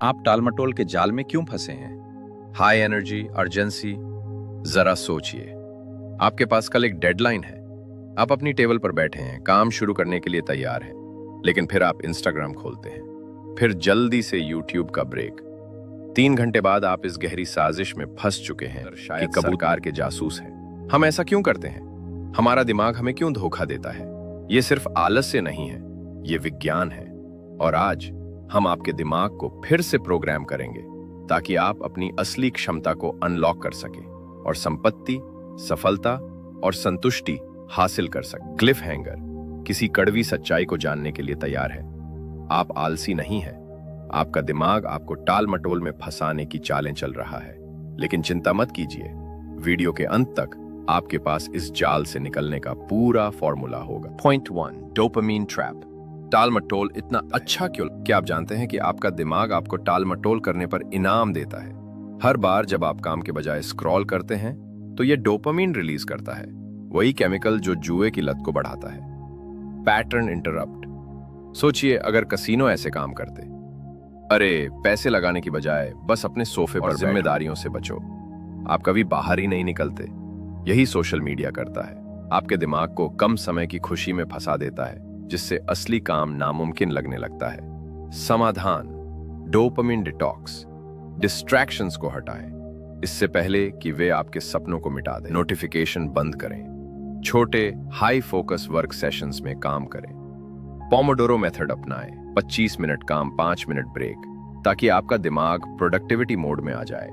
आप टालमटोल के जाल में क्यों फंसे हैं? High energy, urgency. जरा सोचिए, आपके पास कल एक डेडलाइन है। आप अपनी टेबल पर बैठे हैं, काम शुरू करने के लिए तैयार हैं, लेकिन फिर आप इंस्टाग्राम खोलते हैं, फिर जल्दी से यूट्यूब का ब्रेक। 3 घंटे बाद आप इस गहरी साजिश में फंस चुके हैं कि कबूतर के जासूस हैं। हम ऐसा क्यों करते हैं? हमारा दिमाग हमें क्यों धोखा देता है? ये सिर्फ आलस्य नहीं है, ये विज्ञान है। और आज हम आपके दिमाग को फिर से प्रोग्राम करेंगे ताकि आप अपनी असली क्षमता को अनलॉक कर सके और संपत्ति, सफलता और संतुष्टि हासिल कर सके। क्लिफ हैंगर किसी कड़वी सच्चाई को जानने के लिए तैयार है। आप आलसी नहीं हैं। आपका दिमाग आपको टाल मटोल में फंसाने की चालें चल रहा है, लेकिन चिंता मत कीजिए। वीडियो के अंत तक आपके पास इस जाल से निकलने का पूरा फॉर्मूला होगा। Point 1, dopamine trap. टाल मटोल इतना अच्छा क्यों? क्या आप जानते हैं कि आपका दिमाग आपको टाल मटोल करने पर इनाम देता है? हर बार जब आप काम के बजाय स्क्रॉल करते हैं तो यह डोपामीन रिलीज करता है, वही केमिकल जो जुए की लत को बढ़ाता है। Pattern interrupt. सोचिए, अगर कसीनो ऐसे काम करते, अरे पैसे लगाने की बजाय बस अपने सोफे पर जिम्मेदारियों से बचो, आप कभी बाहर ही नहीं निकलते। यही सोशल मीडिया करता है, आपके दिमाग को कम समय की खुशी में फंसा देता है, जिससे असली काम नामुमकिन लगने लगता है। समाधान, डोपामिन डिटॉक्स। डिस्ट्रैक्शंस को हटाएं इससे पहले कि वे आपके सपनों को मिटा दें। नोटिफिकेशन बंद करें। छोटे हाई फोकस वर्क सेशंस में काम करें। पोमोडोरो मेथड अपनाएं। 25 मिनट काम, 5 मिनट ब्रेक, ताकि आपका दिमाग प्रोडक्टिविटी मोड में आ जाए।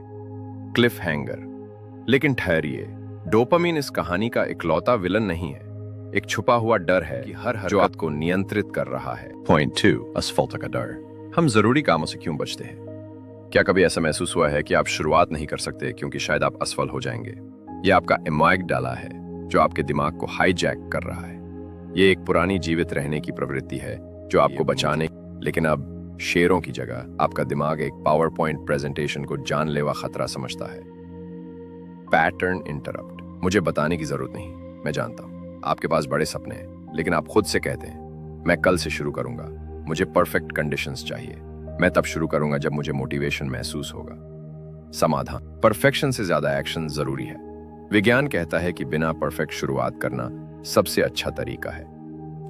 Cliff hanger. लेकिन ठहरिए, डोपामिन इस कहानी का इकलौता विलन नहीं है। एक छुपा हुआ डर है कि हर हरकत जो आपको नियंत्रित कर रहा है। पॉइंट 2, असफलता का डर। हम जरूरी कामों से क्यों बचते हैं? क्या कभी ऐसा महसूस हुआ है कि आप शुरुआत नहीं कर सकते क्योंकि शायद आप असफल हो जाएंगे? यह आपका एमाइगडाला है जो आपके दिमाग को हाईजैक कर रहा है। ये एक पुरानी जीवित रहने की प्रवृत्ति है जो आपको बचाने, लेकिन अब शेरों की जगह आपका दिमाग एक पावर पॉइंट प्रेजेंटेशन को जानलेवा खतरा समझता है। Pattern interrupt. मुझे बताने की जरूरत नहीं, मैं जानता हूं आपके पास बड़े सपने हैं, लेकिन आप खुद से कहते हैं मैं कल से शुरू करूंगा, मुझे परफेक्ट कंडीशंस चाहिए, मैं तब शुरू करूंगा जब मुझे मोटिवेशन महसूस होगा। समाधान, परफेक्शन से ज्यादा एक्शन जरूरी है। विज्ञान कहता है कि बिना परफेक्ट शुरुआत करना सबसे अच्छा तरीका है।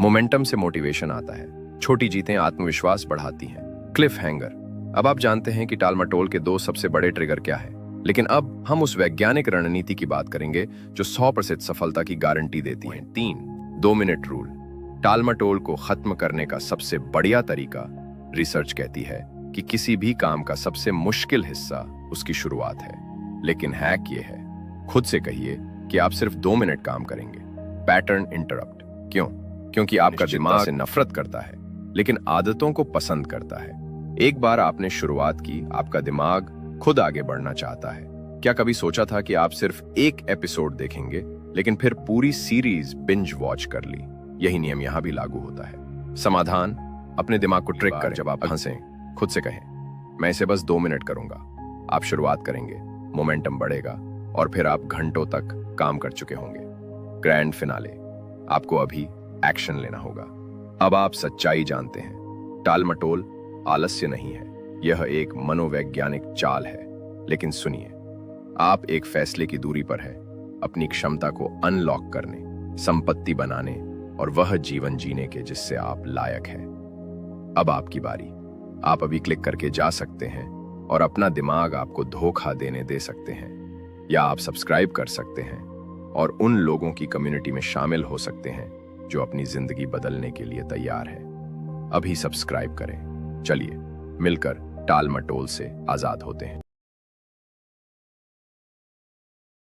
मोमेंटम से मोटिवेशन आता है, छोटी जीतें आत्मविश्वास बढ़ाती हैं। Cliff hanger. अब आप जानते हैं कि टाल मटोल के 2 सबसे बड़े ट्रिगर क्या है, लेकिन अब हम उस वैज्ञानिक रणनीति की बात करेंगे जो 100% सफलता की गारंटी देती है। 3, 2 मिनट रूल। टाल मटोल को खत्म करने का सबसे बढ़िया तरीका, रिसर्च कहती है कि किसी भी काम का सबसे मुश्किल हिस्सा उसकी शुरुआत है, लेकिन हैक ये है, खुद से कहिए कि आप सिर्फ 2 मिनट काम करेंगे। Pattern interrupt. क्यों? क्योंकि आपका दिमाग से नफरत करता है, लेकिन आदतों को पसंद करता है। एक बार आपने शुरुआत की, आपका दिमाग खुद आगे बढ़ना चाहता है। क्या कभी सोचा था कि आप सिर्फ एक एपिसोड देखेंगे, लेकिन फिर पूरी सीरीज बिंज वॉच कर ली? यही नियम यहां भी लागू होता है। समाधान, अपने दिमाग को ट्रिक कर जब आप हंसें, खुद से कहें मैं इसे बस 2 मिनट करूंगा। आप शुरुआत करेंगे, मोमेंटम बढ़ेगा और फिर आप घंटों तक काम कर चुके होंगे। ग्रैंड फिनाले, आपको अभी एक्शन लेना होगा। अब आप सच्चाई जानते हैं, टाल मटोल आलस्य नहीं है, यह एक मनोवैज्ञानिक चाल है। लेकिन सुनिए, आप एक फैसले की दूरी पर हैं, अपनी क्षमता को अनलॉक करने, संपत्ति बनाने और वह जीवन जीने के जिससे आप लायक हैं। अब आपकी बारी। आप अभी क्लिक करके जा सकते हैं और अपना दिमाग आपको धोखा देने दे सकते हैं, या आप सब्सक्राइब कर सकते हैं और उन लोगों की कम्युनिटी में शामिल हो सकते हैं जो अपनी जिंदगी बदलने के लिए तैयार है। अभी सब्सक्राइब करें। चलिए मिलकर टाल मटोल से आजाद होते हैं।